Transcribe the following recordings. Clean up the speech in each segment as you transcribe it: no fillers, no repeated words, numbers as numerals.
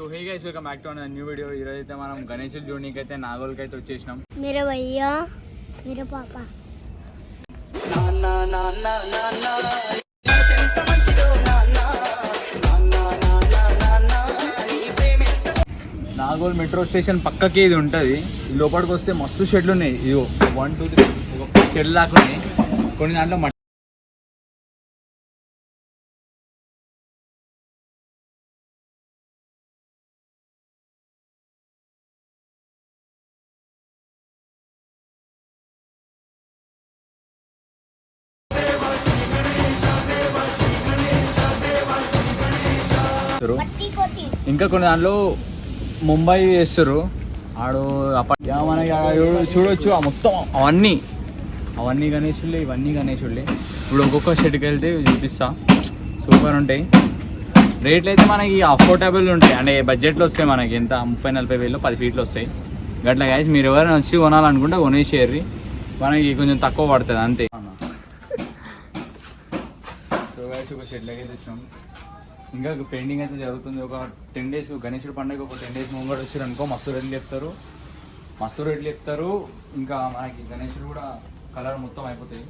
So hey guys welcome back to a new video. ఈరోజు అయితే మనం గణేషులు చూడడానికి అయితే నాగోల్కి అయితే వచ్చేసినాం. मेरा भैया मेरा पापा నాగోల్ మెట్రో స్టేషన్ పక్కకి ఇది ఉంటుంది. లోపలికి వస్తే మస్తు షెడ్లు ఉన్నాయి. ఇది 1 2 3 ఒక షెడ్ దాకా ఉన్నాయి. కొన్ని దాంట్లో ఇంకా కొన్ని దాంట్లో ముంబై చేస్తారు. ఆడు మనకి చూడొచ్చు. ఆ మొత్తం అవన్నీ గణేషులే, ఇవన్నీ గణేషులే. ఇప్పుడు ఒక్కొక్క షెడ్కి వెళ్తే చూపిస్తా. సూపర్ ఉంటాయి. రేట్లు అయితే మనకి అఫోర్డబుల్ ఉంటాయి. అంటే బడ్జెట్లో వస్తాయి. మనకి ఎంత 30-40 వేలు 10 ఫీట్లు వస్తాయి. గట్లా గైస్ మీరు ఎవరైనా వచ్చి కొనాలనుకుంటే కొనేసేయాలి. మనకి కొంచెం తక్కువ పడుతుంది అంతే. సో గైస్ ఒక షెడ్లకి అయితే వచ్చాం. ఇంకా పెయింటింగ్ అయితే జరుగుతుంది. ఒక 10 డేస్ గణేశుడి పండుగ ఒక 10 డేస్ ముంగడు వచ్చారు అనుకో మస్తు రేట్లు చెప్తారు. ఇంకా మనకి గణేశుడు కూడా కలర్ మొత్తం అయిపోతాయి.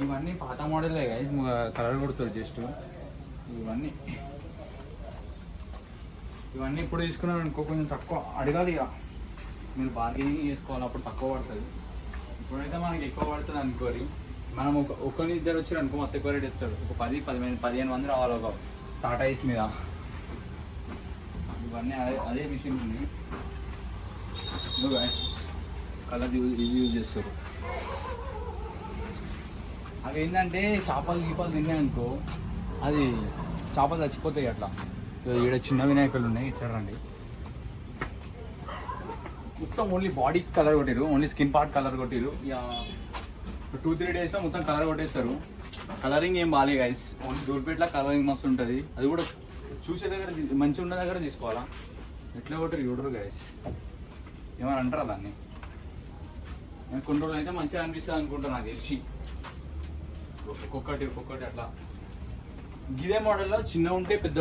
ఇవన్నీ పాత మోడలే గైస్, కలర్ కొడుతారు జస్ట్. ఇవన్నీ ఇప్పుడు తీసుకున్నారు అనుకో కొంచెం తక్కువ అడగాలి. ఇక మీరు బార్గెనింగ్ చేసుకోవాలి, అప్పుడు తక్కువ పడుతుంది. ఇప్పుడైతే మనకి ఎక్కువ పడుతుంది అనుకోరి. మనం ఒకరిని ఇద్దరు వచ్చారు అనుకో మస్తు ఎక్కువ రేట్ చెప్తారు. ఒక 10-15 మంది రావాలి ఒక టాటా ఐస్ మీద. ఇవన్నీ అదే మిషన్ ఉంది. కలర్ యూజ్ చేస్తారు. అవి ఏంటంటే గీపాలు తిన్నాయి అనుకో అది చేపలు చచ్చిపోతాయి అట్లా. ఈడ చిన్న వినాయకులు ఉన్నాయి. ఇచ్చారండి మొత్తం ఓన్లీ బాడీ కలర్ కొట్టిరు, ఓన్లీ స్కిన్ పార్ట్ కలర్ కొట్టిరు. ఇక 2-3 డేస్లో మొత్తం కలర్ కొట్టేస్తారు. కలరింగ్ ఏం బాగాలే గైస్. ఓన్లీ దూల్పేటలో కలరింగ్ మస్తు ఉంటుంది. అది కూడా చూసే దగ్గర మంచిగా ఉన్న దగ్గర తీసుకోవాలా. ఎట్లా కొట్టరు చూడరు గైస్. ఏమైనా అంటారా దాన్ని? నేను కొన్ని రోజులు అయితే మంచిగా అనిపిస్తుంది అనుకుంటాను నాకు తెలిసి. ఒక్కొక్కటి అట్లా. గిదే మోడల్లో చిన్న ఉంటే పెద్ద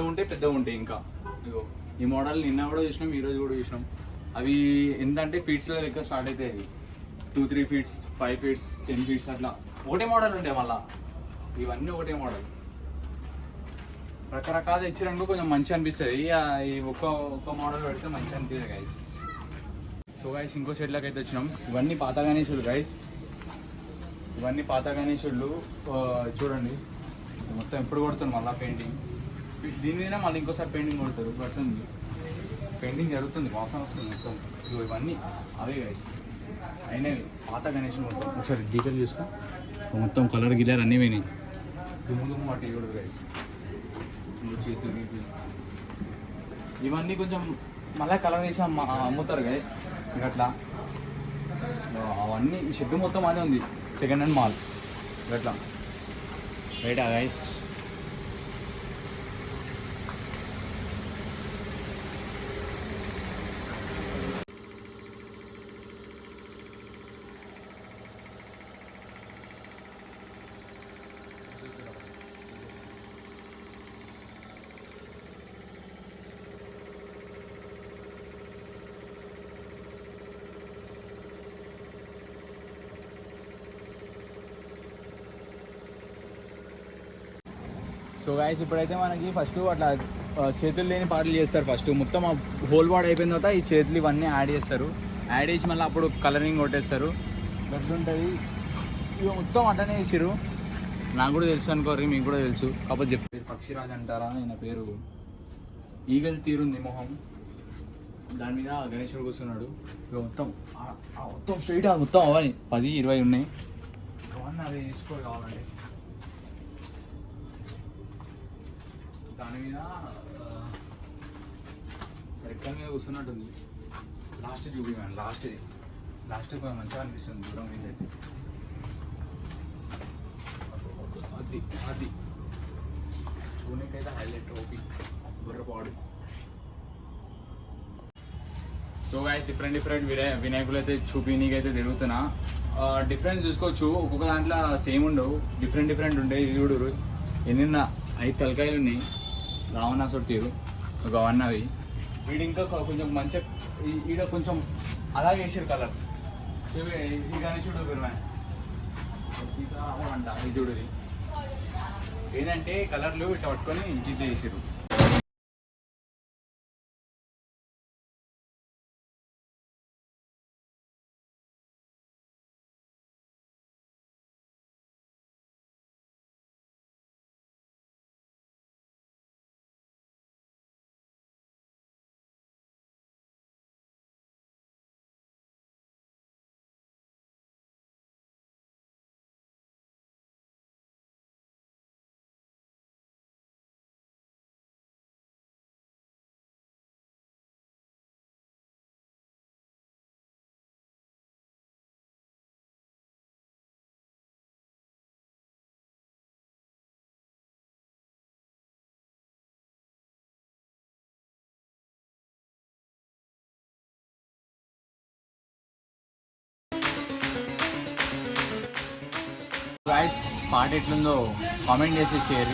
ఉంటాయి. ఇంకా ఇగో ఈ మోడల్ నిన్న కూడా చూసినాం, ఈరోజు కూడా చూసినాం. అవి ఏంటంటే ఫీట్స్లో లెక్క స్టార్ట్ అవుతాయి. అవి 2-3 ఫీట్స్ 5 ఫీట్స్ 10 ఫీట్స్ అట్లా ఒకటే మోడల్ ఉంటాయి. మళ్ళీ ఇవన్నీ ఒకటే మోడల్. రకరకాలు ఇచ్చినప్పుడు కొంచెం మంచిగా అనిపిస్తుంది. ఈ ఒక్క మోడల్ పెడితే మంచిగా అనిపిస్తుంది గైస్. సో గైస్ ఇంకో షెడ్లోకి అయితే వచ్చినాం. ఇవన్నీ పాత గణేశులు గైస్. ఇవన్నీ పాత గణేశులు చూడండి. మొత్తం ఎప్పుడు కొడుతుంది మళ్ళీ పెయింటింగ్. దీని మీద మళ్ళీ ఇంకోసారి పెయింటింగ్ కొడతారు. పడుతుంది పెయింటింగ్ జరుగుతుంది, వాసన వస్తుంది మొత్తం. ఇవన్నీ అవే గైస్ అయినవి పాత గణేశులు మొత్తం. ఒకసారి డీటెయిల్ చూసుకో. మొత్తం కలర్ గిలర్ అన్నీ పోయినాయి. దుమ్ము వాటి చూడదు గైస్. చేతులు ఇవన్నీ కొంచెం మళ్ళీ కలర్ వేసి అమ్ముతారు గైస్. గట్లా అవన్నీ ఈ షెడ్ మొత్తం అదే ఉంది. సెకండ్ హ్యాండ్ మాల్ గట్లా రైటా గైస్. సో గాయస్ ఇప్పుడైతే మనకి ఫస్ట్ అట్లా చేతులు లేని పాటలు చేస్తారు. ఫస్ట్ మొత్తం ఆ హోల్ బాడీ అయిపోయిన తర్వాత ఈ చేతులు ఇవన్నీ యాడ్ చేస్తారు. యాడ్ చేసి మళ్ళీ అప్పుడు కలరింగ్ కొట్టేస్తారు. గట్లుంటుంది. ఇవి మొత్తం అట్టనే చేసిరు. నాకు కూడా తెలుసు అనుకోరు, మీకు కూడా తెలుసు. కాకపోతే చెప్పారు పక్షిరాజ్ అంటారా. ఆయన పేరు ఈగల్ తీరుంది మొహం. దాని మీద గణేశుడు కూర్చున్నాడు. ఇక మొత్తం స్ట్రైట్ మొత్తం అవన్నీ 10-20 ఉన్నాయి. అవన్నీ అవి తీసుకోవాలి కావాలంటే. దాని మీద రెక్కల మీద కూర్చున్నట్టుంది. లాస్ట్ చూపివ్వండి. లాస్ట్ కొంచెం మంచిగా అనిపిస్తుంది దూరం మీద అయితే. అది చూడకైతే హైలైట్ ఓపి గుర్రపాడు. సో గైస్ డిఫరెంట్ వినాయకులు అయితే చూపినీకైతే తిరుగుతున్నా. డిఫరెన్స్ చూసుకోవచ్చు. ఒక్కొక్క దాంట్లో సేమ్ ఉండవు, డిఫరెంట్ ఉంటాయి. ఇది చూడరు ఎన్ని 5 తలకాయలు ఉన్నాయి. రావణాసుడు తీరు ఒక 1 అవి వీడు ఇంకా కొంచెం మంచిగా ఈడ కొంచెం అలాగే వేసారు కలర్. ఈ గణేశుడు పెరుమాన్ సీతారాముడు అంట ఈ చూడు. ఏంటంటే కలర్లు ఇట్లా పట్టుకొని ఇంటి చేసారు. గైస్ పాట ఎట్లుందో కామెంట్ చేసి షేర్